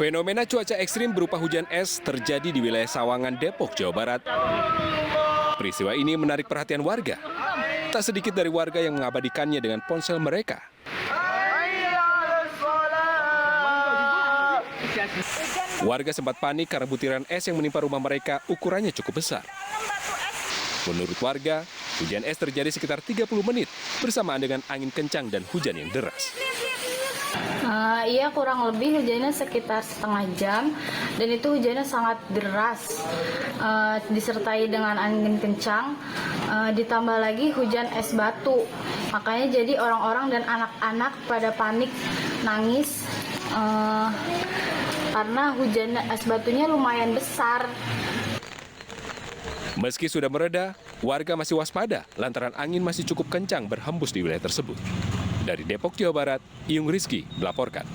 Fenomena cuaca ekstrim berupa hujan es terjadi di wilayah Sawangan, Depok, Jawa Barat. Peristiwa ini menarik perhatian warga. Tak sedikit dari warga yang mengabadikannya dengan ponsel mereka. Warga sempat panik karena butiran es yang menimpa rumah mereka ukurannya cukup besar. Menurut warga, hujan es terjadi sekitar 30 menit bersamaan dengan angin kencang dan hujan yang deras. Iya, kurang lebih hujannya sekitar setengah jam dan itu hujannya sangat deras, disertai dengan angin kencang, ditambah lagi hujan es batu. Makanya jadi orang-orang dan anak-anak pada panik, nangis, karena hujan es batunya lumayan besar. Meski sudah mereda, warga masih waspada lantaran angin masih cukup kencang berhembus di wilayah tersebut. Dari Depok, Jawa Barat, Iyung Rizky melaporkan.